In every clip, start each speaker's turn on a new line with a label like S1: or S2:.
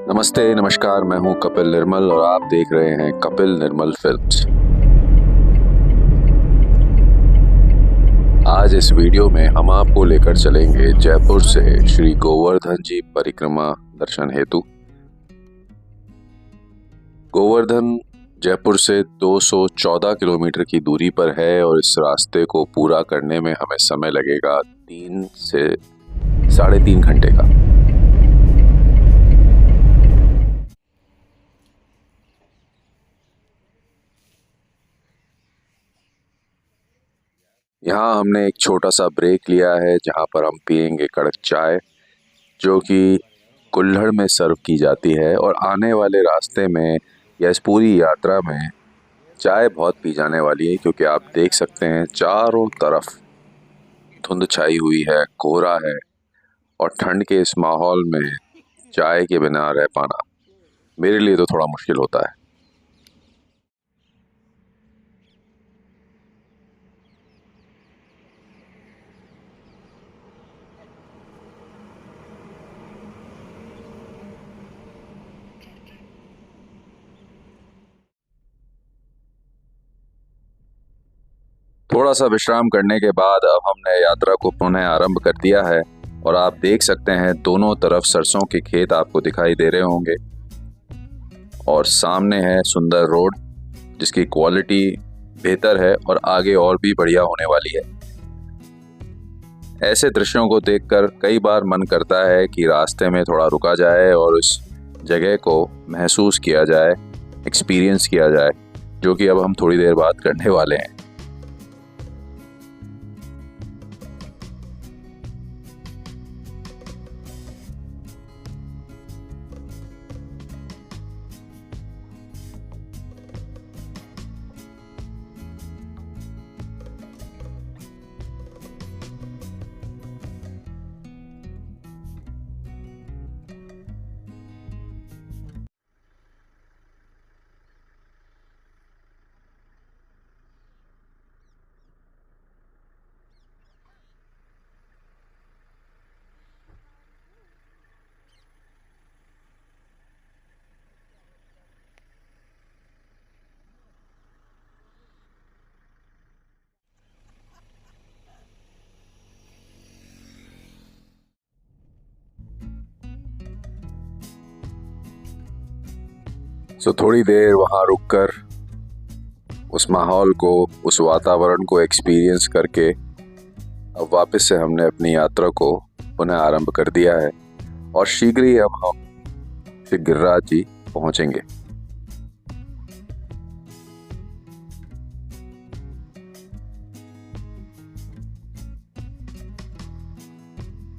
S1: नमस्ते नमस्कार, मैं हूं कपिल निर्मल और आप देख रहे हैं कपिल निर्मल फिल्म्स। आज इस वीडियो में हम आपको लेकर चलेंगे जयपुर से श्री गोवर्धन जी परिक्रमा दर्शन हेतु। गोवर्धन जयपुर से 214 किलोमीटर की दूरी पर है और इस रास्ते को पूरा करने में हमें समय लगेगा 3 से 3.5 घंटे का। यहाँ हमने एक छोटा सा ब्रेक लिया है जहाँ पर हम पियेंगे कड़क चाय, जो कि कुल्हड़ में सर्व की जाती है। और आने वाले रास्ते में या इस पूरी यात्रा में चाय बहुत पी जाने वाली है, क्योंकि आप देख सकते हैं चारों तरफ धुंध छाई हुई है, कोहरा है और ठंड के इस माहौल में चाय के बिना रह पाना मेरे लिए तो थोड़ा मुश्किल होता है। थोड़ा सा विश्राम करने के बाद अब हमने यात्रा को पुनः आरंभ कर दिया है और आप देख सकते हैं दोनों तरफ सरसों के खेत आपको दिखाई दे रहे होंगे और सामने है सुंदर रोड जिसकी क्वालिटी बेहतर है और आगे और भी बढ़िया होने वाली है। ऐसे दृश्यों को देखकर कई बार मन करता है कि रास्ते में थोड़ा रुका जाए और उस जगह को महसूस किया जाए, एक्सपीरियंस किया जाए, जो कि अब हम थोड़ी देर बाद करने वाले हैं। थोड़ी देर वहाँ रुककर उस माहौल को, उस वातावरण को एक्सपीरियंस करके अब वापस से हमने अपनी यात्रा को पुनः आरंभ कर दिया है और शीघ्र ही हम श्री गिरिराज जी पहुँचेंगे।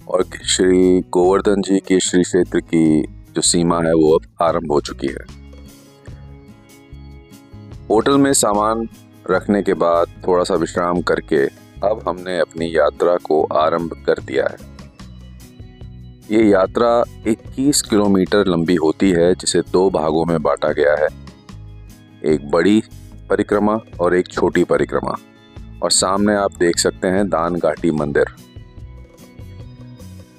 S1: और श्री गोवर्धन जी की श्री क्षेत्र की जो सीमा है वो अब आरंभ हो चुकी है। होटल में सामान रखने के बाद थोड़ा सा विश्राम करके अब हमने अपनी यात्रा को आरंभ कर दिया है। ये यात्रा 21 किलोमीटर लंबी होती है, जिसे 2 भागों में बांटा गया है, एक बड़ी परिक्रमा और एक छोटी परिक्रमा। और सामने आप देख सकते हैं दान घाटी मंदिर।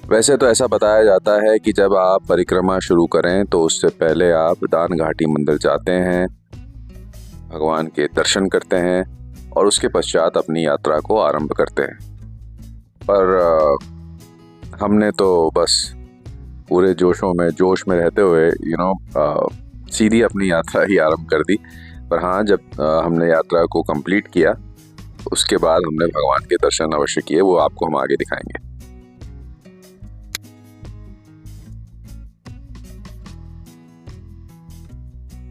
S1: वैसे तो ऐसा बताया जाता है कि जब आप परिक्रमा शुरू करें तो उससे पहले आप दान घाटी मंदिर जाते हैं, भगवान के दर्शन करते हैं और उसके पश्चात अपनी यात्रा को आरंभ करते हैं। पर हमने तो बस पूरे जोश में रहते हुए सीधी अपनी यात्रा ही आरंभ कर दी। पर हाँ, जब हमने यात्रा को कंप्लीट किया उसके बाद हमने भगवान के दर्शन अवश्य किए, वो आपको हम आगे दिखाएंगे।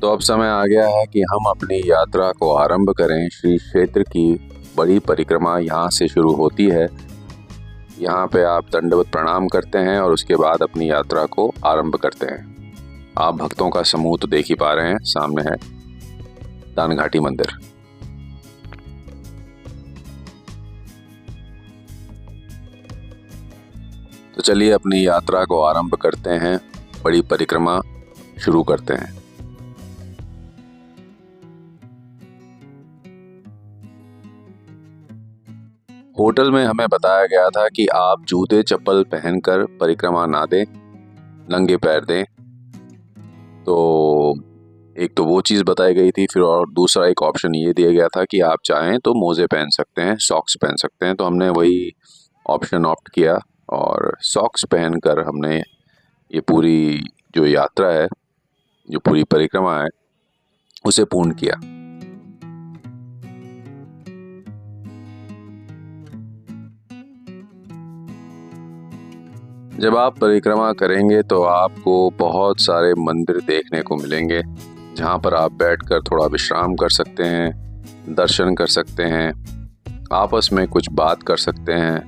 S1: तो अब समय आ गया है कि हम अपनी यात्रा को आरंभ करें। श्री क्षेत्र की बड़ी परिक्रमा यहाँ से शुरू होती है। यहाँ पे आप दंडवत प्रणाम करते हैं और उसके बाद अपनी यात्रा को आरंभ करते हैं। आप भक्तों का समूह तो देख ही पा रहे हैं, सामने है दान घाटी मंदिर। तो चलिए अपनी यात्रा को आरंभ करते हैं, बड़ी परिक्रमा शुरू करते हैं। होटल में हमें बताया गया था कि आप जूते चप्पल पहनकर परिक्रमा ना दें, नंगे पैर दें। तो एक तो वो चीज़ बताई गई थी, फिर और दूसरा एक ऑप्शन ये दिया गया था कि आप चाहें तो मोज़े पहन सकते हैं, सॉक्स पहन सकते हैं। तो हमने वही ऑप्शन ऑप्ट किया और सॉक्स पहनकर हमने ये पूरी जो यात्रा है, जो पूरी परिक्रमा है, उसे पूर्ण किया। जब आप परिक्रमा करेंगे तो आपको बहुत सारे मंदिर देखने को मिलेंगे, जहाँ पर आप बैठकर थोड़ा विश्राम कर सकते हैं, दर्शन कर सकते हैं, आपस में कुछ बात कर सकते हैं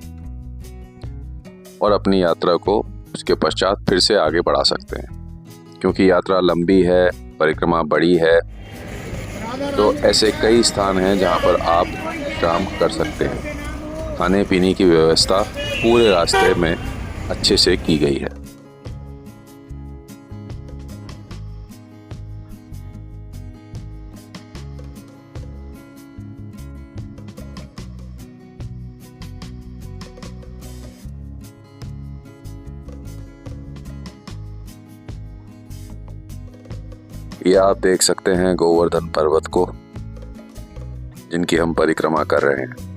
S1: और अपनी यात्रा को उसके पश्चात फिर से आगे बढ़ा सकते हैं। क्योंकि यात्रा लंबी है, परिक्रमा बड़ी है, तो ऐसे कई स्थान हैं जहाँ पर आप विश्राम कर सकते हैं। खाने पीने की व्यवस्था पूरे रास्ते में अच्छे से की गई है। ये आप देख सकते हैं गोवर्धन पर्वत को, जिनकी हम परिक्रमा कर रहे हैं।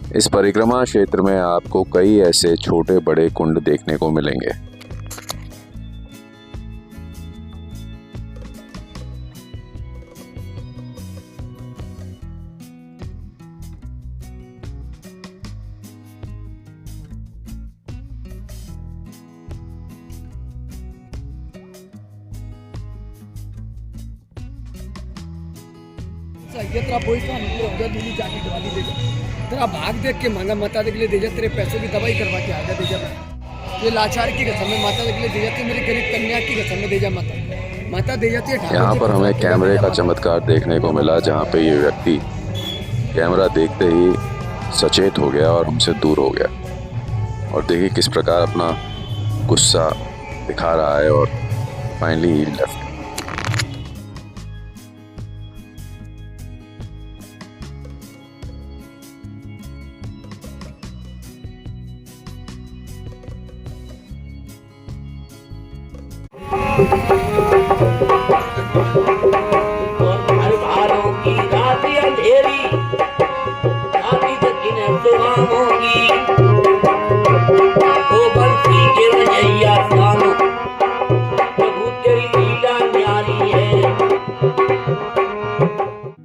S1: इस परिक्रमा क्षेत्र में आपको कई ऐसे छोटे बड़े कुंड देखने को मिलेंगे।
S2: तेरा बॉयफ्रेंड हो गया, दूनी जाके दवाई दे जा। तेरा भाग देख के मांगा माता के लिए दे जा, तेरे पैसों की दवाई करवा के आ जा, दे जा। ये लाचार की कसम में माता के लिए दे जाती है, मेरी गरीब कन्या की कसम में दे जा माता दे जाती है।
S1: यहाँ पर हमें कैमरे का चमत्कार देखने को मिला, जहाँ पे ये व्यक्ति कैमरा देखते ही सचेत हो गया और हमसे दूर हो गया। और देखिए किस प्रकार अपना गुस्सा दिखा रहा है और फाइनली ही लेफ्ट।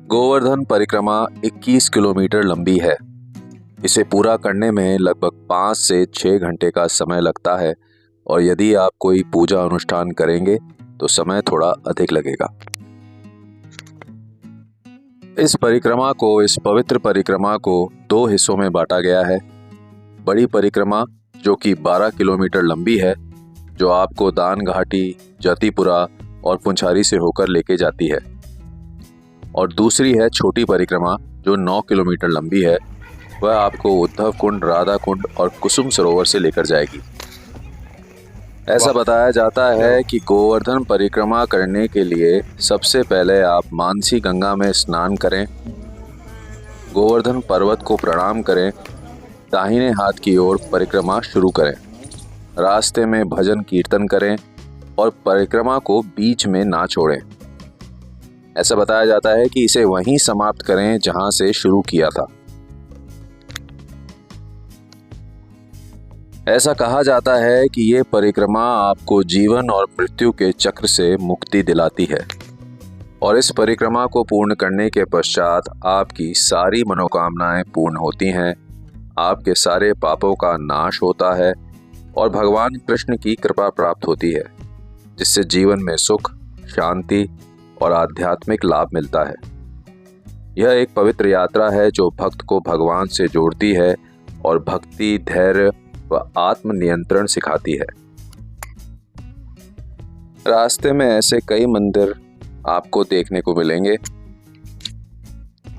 S1: गोवर्धन परिक्रमा 21 किलोमीटर लंबी है। इसे पूरा करने में लगभग 5 से 6 घंटे का समय लगता है और यदि आप कोई पूजा अनुष्ठान करेंगे तो समय थोड़ा अधिक लगेगा। इस पवित्र परिक्रमा को 2 हिस्सों में बांटा गया है। बड़ी परिक्रमा जो कि 12 किलोमीटर लंबी है, जो आपको दान घाटी, जतिपुरा और पुंछारी से होकर लेके जाती है, और दूसरी है छोटी परिक्रमा जो 9 किलोमीटर लंबी है। वह आपको उद्धव कुंड, राधा कुंड और कुसुम सरोवर से लेकर जाएगी। ऐसा बताया जाता है कि गोवर्धन परिक्रमा करने के लिए सबसे पहले आप मानसी गंगा में स्नान करें, गोवर्धन पर्वत को प्रणाम करें, दाहिने हाथ की ओर परिक्रमा शुरू करें, रास्ते में भजन कीर्तन करें और परिक्रमा को बीच में ना छोड़ें। ऐसा बताया जाता है कि इसे वहीं समाप्त करें जहां से शुरू किया था। ऐसा कहा जाता है कि ये परिक्रमा आपको जीवन और मृत्यु के चक्र से मुक्ति दिलाती है। और इस परिक्रमा को पूर्ण करने के पश्चात आपकी सारी मनोकामनाएं पूर्ण होती हैं, आपके सारे पापों का नाश होता है और भगवान कृष्ण की कृपा प्राप्त होती है, जिससे जीवन में सुख, शांति और आध्यात्मिक लाभ मिलता है। यह एक पवित्र यात्रा है जो भक्त को भगवान से जोड़ती है और भक्ति, धैर्य व आत्मनियंत्रण सिखाती है। रास्ते में ऐसे कई मंदिर आपको देखने को मिलेंगे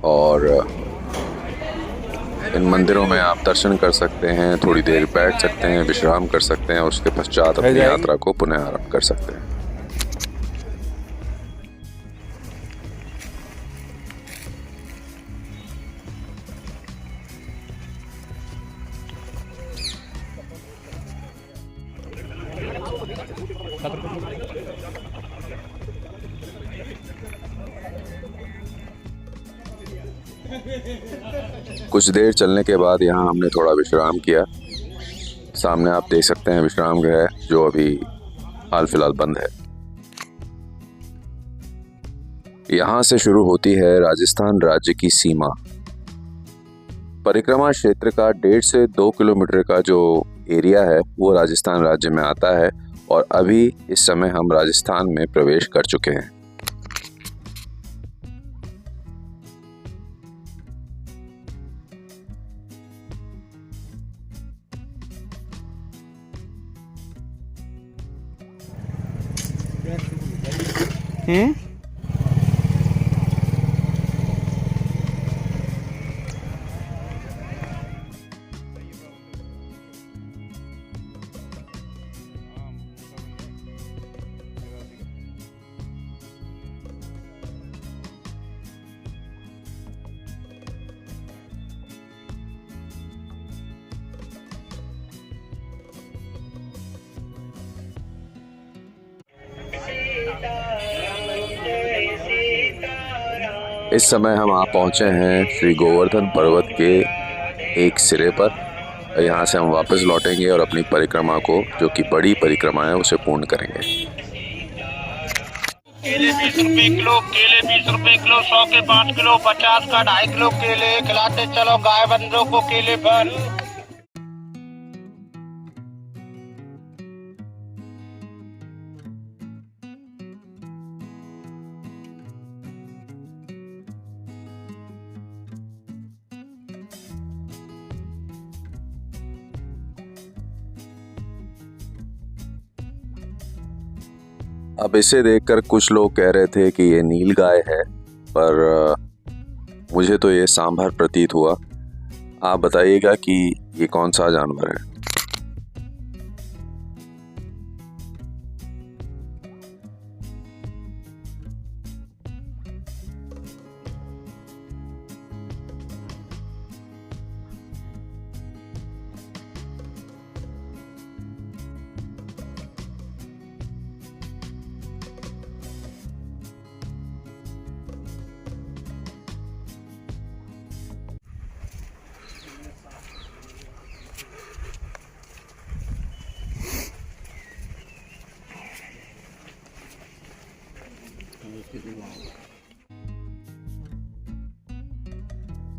S1: और इन मंदिरों में आप दर्शन कर सकते हैं, थोड़ी देर बैठ सकते हैं, विश्राम कर सकते हैं और उसके पश्चात अपनी यात्रा को पुनः आरंभ कर सकते हैं। कुछ देर चलने के बाद यहाँ हमने थोड़ा विश्राम किया। सामने आप देख सकते हैं विश्राम गृह जो अभी हाल फिलहाल बंद है। यहाँ से शुरू होती है राजस्थान राज्य की सीमा। परिक्रमा क्षेत्र का 1.5 से 2 किलोमीटर का जो एरिया है वो राजस्थान राज्य में आता है और अभी इस समय हम राजस्थान में प्रवेश कर चुके हैं। इस समय हम आ पहुँचे हैं श्री गोवर्धन पर्वत के एक सिरे पर। यहाँ से हम वापस लौटेंगे और अपनी परिक्रमा को, जो कि बड़ी परिक्रमा है, उसे पूर्ण करेंगे।
S3: केले 20 रुपए किलो, केले 20 रुपए किलो, 100 के 5 किलो, 50 का 2.5 किलो केले खिलाते चलो गाय बंदों को केले पर।
S1: अब इसे देखकर कुछ लोग कह रहे थे कि ये नील गाय है, पर मुझे तो ये सांभर प्रतीत हुआ। आप बताइएगा कि ये कौन सा जानवर है।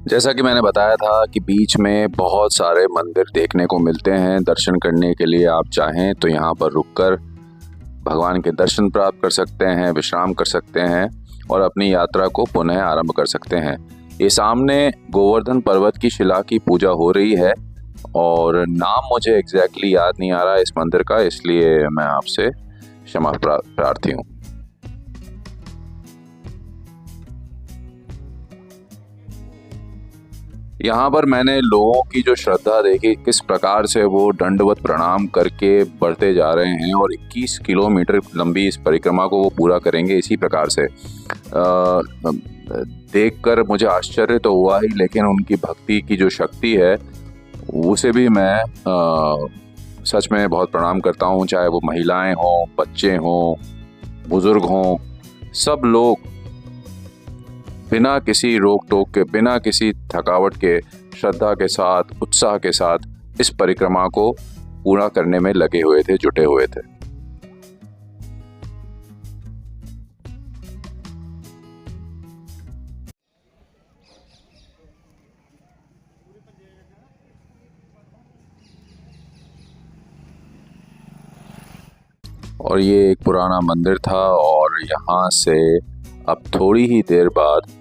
S1: जैसा कि मैंने बताया था कि बीच में बहुत सारे मंदिर देखने को मिलते हैं। दर्शन करने के लिए आप चाहें तो यहाँ पर रुककर भगवान के दर्शन प्राप्त कर सकते हैं, विश्राम कर सकते हैं और अपनी यात्रा को पुनः आरंभ कर सकते हैं। ये सामने गोवर्धन पर्वत की शिला की पूजा हो रही है और नाम मुझे एग्जैक्टली याद नहीं आ रहा है इस मंदिर का, इसलिए मैं आपसे क्षमा प्रार्थी हूँ। यहाँ पर मैंने लोगों की जो श्रद्धा देखी, किस प्रकार से वो दंडवत प्रणाम करके बढ़ते जा रहे हैं और 21 किलोमीटर लंबी इस परिक्रमा को वो पूरा करेंगे। इसी प्रकार से देखकर मुझे आश्चर्य तो हुआ ही, लेकिन उनकी भक्ति की जो शक्ति है उसे भी मैं सच में बहुत प्रणाम करता हूँ। चाहे वो महिलाएं हों, बच्चे हों, बुजुर्ग हों, सब लोग बिना किसी रोक टोक के, बिना किसी थकावट के, श्रद्धा के साथ, उत्साह के साथ इस परिक्रमा को पूरा करने में लगे हुए थे, जुटे हुए थे। और ये एक पुराना मंदिर था और यहाँ से अब थोड़ी ही देर बाद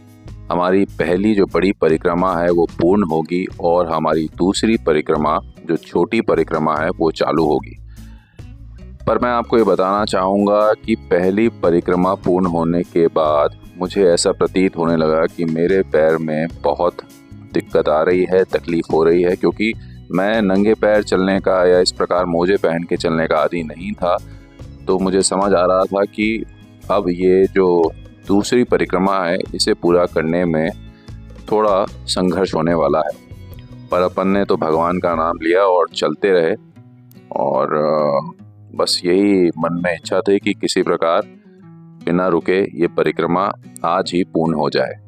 S1: हमारी पहली जो बड़ी परिक्रमा है वो पूर्ण होगी और हमारी दूसरी परिक्रमा जो छोटी परिक्रमा है वो चालू होगी। पर मैं आपको ये बताना चाहूँगा कि पहली परिक्रमा पूर्ण होने के बाद मुझे ऐसा प्रतीत होने लगा कि मेरे पैर में बहुत दिक्कत आ रही है, तकलीफ़ हो रही है, क्योंकि मैं नंगे पैर चलने का या इस प्रकार मोजे पहन के चलने का आदी नहीं था। तो मुझे समझ आ रहा था कि अब ये जो दूसरी परिक्रमा है इसे पूरा करने में थोड़ा संघर्ष होने वाला है। पर अपन ने तो भगवान का नाम लिया और चलते रहे और बस यही मन में इच्छा थी कि किसी प्रकार बिना रुके ये परिक्रमा आज ही पूर्ण हो जाए।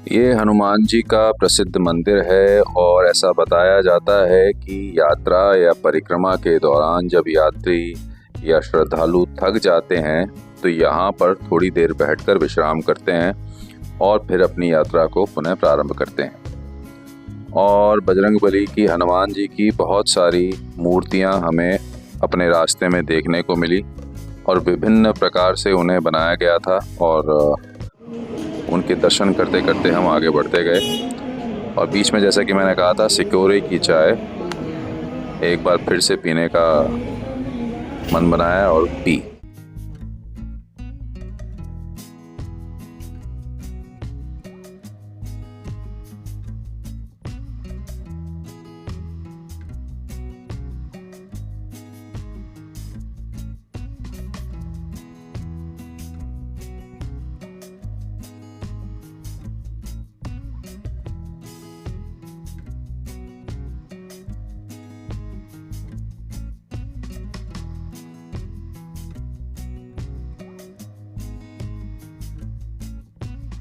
S1: ये हनुमान जी का प्रसिद्ध मंदिर है और ऐसा बताया जाता है कि यात्रा या परिक्रमा के दौरान जब यात्री या श्रद्धालु थक जाते हैं तो यहाँ पर थोड़ी देर बैठकर विश्राम करते हैं और फिर अपनी यात्रा को पुनः प्रारंभ करते हैं। और बजरंगबली की, हनुमान जी की बहुत सारी मूर्तियाँ हमें अपने रास्ते में देखने को मिली और विभिन्न प्रकार से उन्हें बनाया गया था और उनके दर्शन करते करते हम आगे बढ़ते गए। और बीच में जैसा कि मैंने कहा था, सिकोरे की चाय एक बार फिर से पीने का मन बनाया और पी।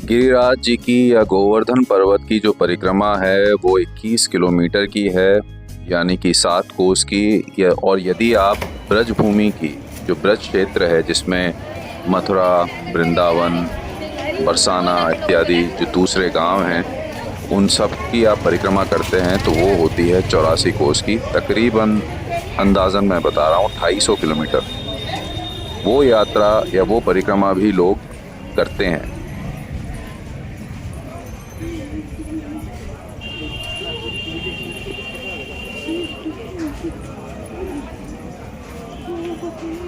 S1: गिरिराज जी की या गोवर्धन पर्वत की जो परिक्रमा है वो 21 किलोमीटर की है, यानी कि 7 कोस की। और यदि आप ब्रज भूमि की, जो ब्रज क्षेत्र है जिसमें मथुरा, वृंदावन, बरसाना इत्यादि जो दूसरे गांव हैं, उन सब की आप परिक्रमा करते हैं तो वो होती है 84 कोस की। तकरीबन अंदाज़न मैं बता रहा हूँ 250 किलोमीटर। वो यात्रा या वो परिक्रमा भी लोग करते हैं।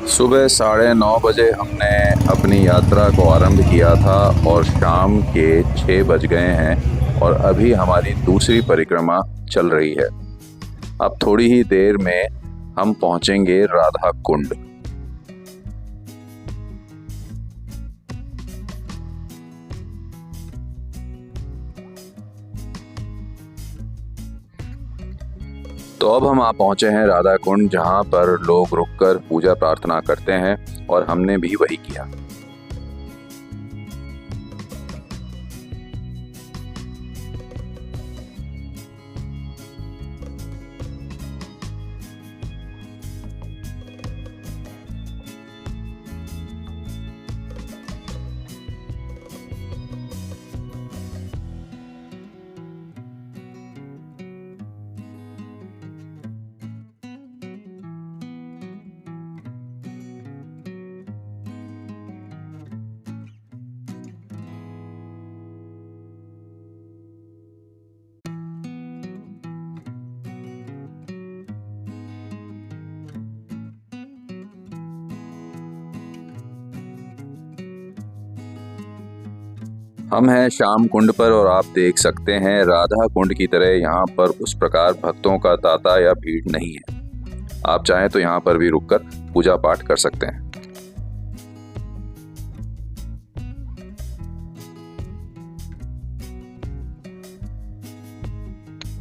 S1: सुबह 9:30 बजे हमने अपनी यात्रा को आरंभ किया था और शाम के 6 बज गए हैं और अभी हमारी दूसरी परिक्रमा चल रही है। अब थोड़ी ही देर में हम पहुंचेंगे राधा कुंड। तो अब हम पहुंचे हैं राधा कुंड, जहां पर लोग रुककर पूजा प्रार्थना करते हैं और हमने भी वही किया। हम हैं श्याम कुंड पर और आप देख सकते हैं राधा कुंड की तरह यहाँ पर उस प्रकार भक्तों का तांता या भीड़ नहीं है। आप चाहें तो यहाँ पर भी रुककर पूजा पाठ कर सकते हैं।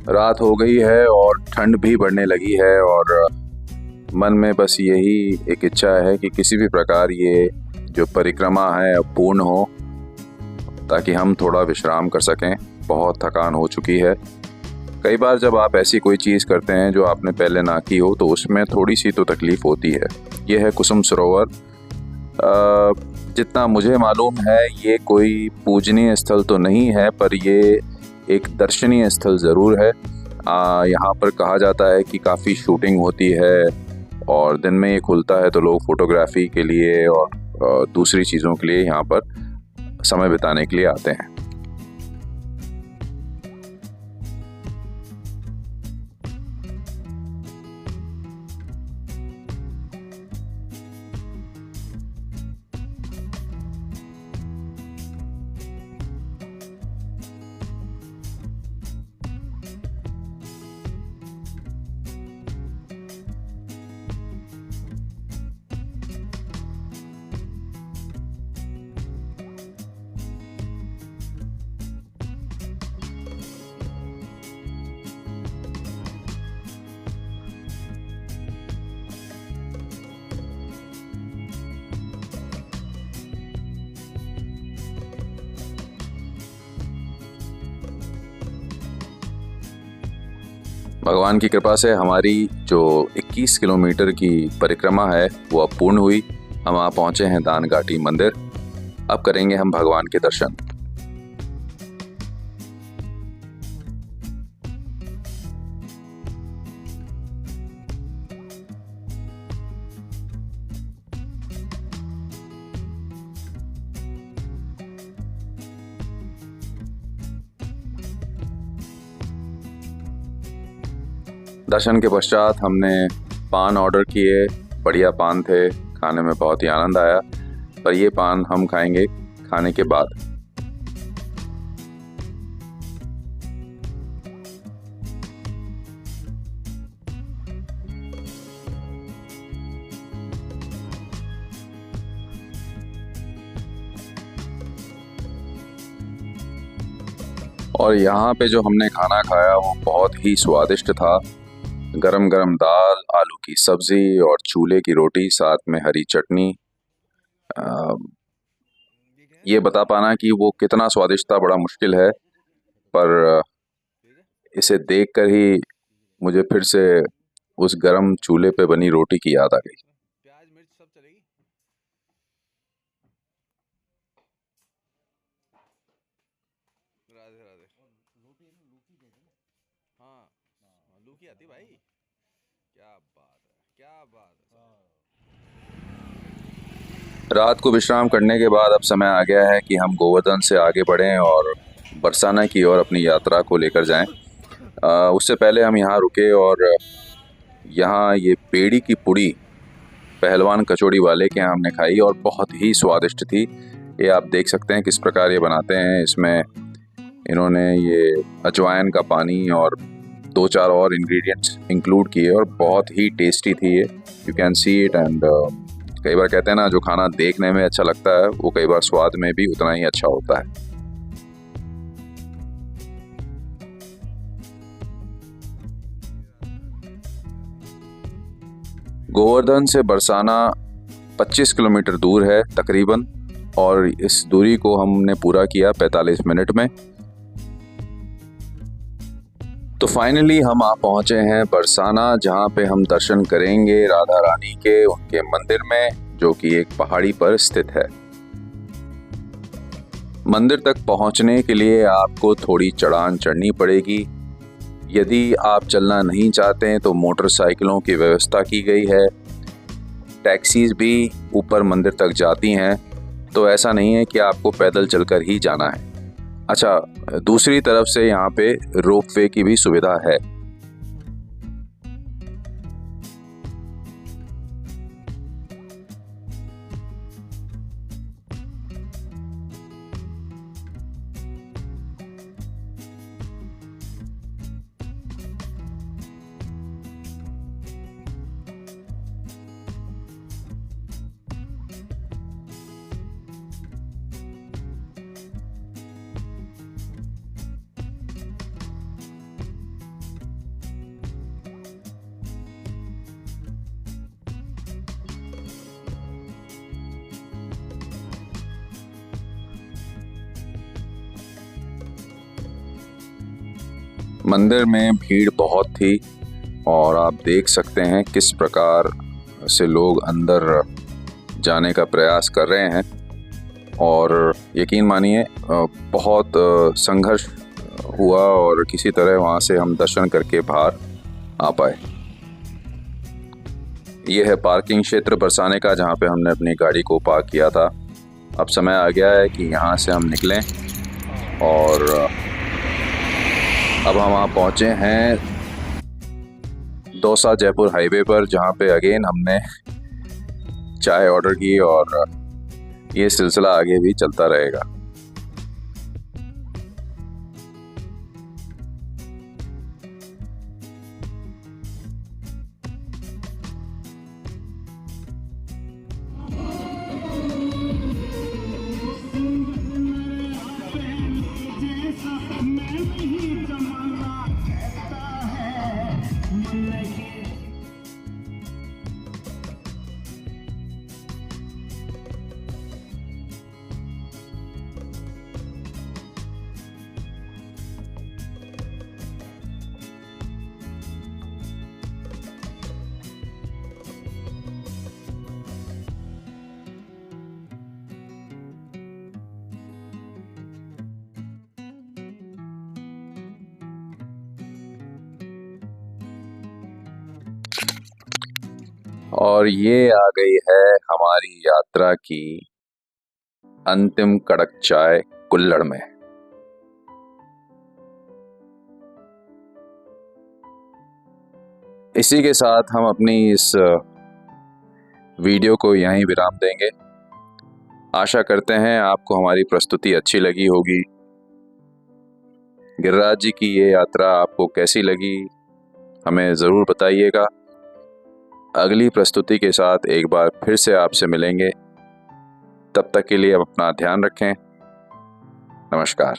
S1: रात हो गई है और ठंड भी बढ़ने लगी है और मन में बस यही एक इच्छा है कि किसी भी प्रकार ये जो परिक्रमा है अब पूर्ण हो, ताकि हम थोड़ा विश्राम कर सकें। बहुत थकान हो चुकी है। कई बार जब आप ऐसी कोई चीज़ करते हैं जो आपने पहले ना की हो तो उसमें थोड़ी सी तो तकलीफ़ होती है। ये है कुसुम सरोवर। जितना मुझे मालूम है ये कोई पूजनीय स्थल तो नहीं है, पर ये एक दर्शनीय स्थल ज़रूर है। यहाँ पर कहा जाता है कि काफ़ी शूटिंग होती है और दिन में ये खुलता है तो लोग फोटोग्राफी के लिए और दूसरी चीज़ों के लिए यहाँ पर समय बिताने के लिए आते हैं। भगवान की कृपा से हमारी जो 21 किलोमीटर की परिक्रमा है वो अब पूर्ण हुई। हम वहाँ पहुँचे हैं दान घाटी मंदिर। अब करेंगे हम भगवान के दर्शन। दर्शन के पश्चात हमने पान ऑर्डर किए। बढ़िया पान थे, खाने में बहुत ही आनंद आया। पर ये पान हम खाएंगे खाने के बाद। और यहाँ पे जो हमने खाना खाया वो बहुत ही स्वादिष्ट था। गरम गरम दाल, आलू की सब्जी और चूल्हे की रोटी, साथ में हरी चटनी। ये बता पाना कि वो कितना स्वादिष्ट था बड़ा मुश्किल है, पर इसे देखकर ही मुझे फिर से उस गरम चूल्हे पे बनी रोटी की याद आ गई।
S4: प्याज मिर्च सब चलेगी। राधे राधे। हाँ लूकी आती भाई। क्या बात है, क्या बात है।
S1: रात को विश्राम करने के बाद अब समय आ गया है कि हम गोवर्धन से आगे बढ़ें और बरसाना की ओर अपनी यात्रा को लेकर जाएं। उससे पहले हम यहाँ रुके और यहाँ ये पेड़ी की पुड़ी पहलवान कचौड़ी वाले के यहाँ हमने खाई और बहुत ही स्वादिष्ट थी। ये आप देख सकते हैं किस प्रकार ये बनाते हैं। इसमें इन्होंने ये अजवाइन का पानी और 2-4 और इंग्रेडिएंट्स इंक्लूड किए और बहुत ही टेस्टी थी ये। You can see it. And कई बार कहते हैं ना, जो खाना देखने में अच्छा लगता है वो कई बार स्वाद में भी उतना ही अच्छा होता है। गोवर्धन से बरसाना 25 किलोमीटर दूर है तकरीबन, और इस दूरी को हमने पूरा किया 45 मिनट में। तो फाइनली हम आ पहुंचे हैं बरसाना, जहां पे हम दर्शन करेंगे राधा रानी के उनके मंदिर में, जो कि एक पहाड़ी पर स्थित है। मंदिर तक पहुंचने के लिए आपको थोड़ी चढ़ान चढ़नी पड़ेगी। यदि आप चलना नहीं चाहते हैं तो मोटरसाइकिलों की व्यवस्था की गई है। टैक्सीज भी ऊपर मंदिर तक जाती हैं, तो ऐसा नहीं है कि आपको पैदल चलकर ही जाना है। अच्छा, दूसरी तरफ से यहाँ पे रोपवे की भी सुविधा है। मंदिर में भीड़ बहुत थी और आप देख सकते हैं किस प्रकार से लोग अंदर जाने का प्रयास कर रहे हैं और यकीन मानिए बहुत संघर्ष हुआ और किसी तरह वहाँ से हम दर्शन करके बाहर आ पाए। ये है पार्किंग क्षेत्र बरसाने का, जहाँ पे हमने अपनी गाड़ी को पार्क किया था। अब समय आ गया है कि यहाँ से हम निकलें और अब हम वहाँ पहुँचे हैं दौसा जयपुर हाईवे पर, जहाँ पे अगेन हमने चाय ऑर्डर की और ये सिलसिला आगे भी चलता रहेगा। और ये आ गई है हमारी यात्रा की अंतिम कड़क चाय कुल्हड़ में। इसी के साथ हम अपनी इस वीडियो को यहीं विराम देंगे। आशा करते हैं आपको हमारी प्रस्तुति अच्छी लगी होगी। गिरिराज जी की ये यात्रा आपको कैसी लगी हमें ज़रूर बताइएगा। अगली प्रस्तुति के साथ एक बार फिर से आपसे मिलेंगे। तब तक के लिए आप अपना ध्यान रखें। नमस्कार।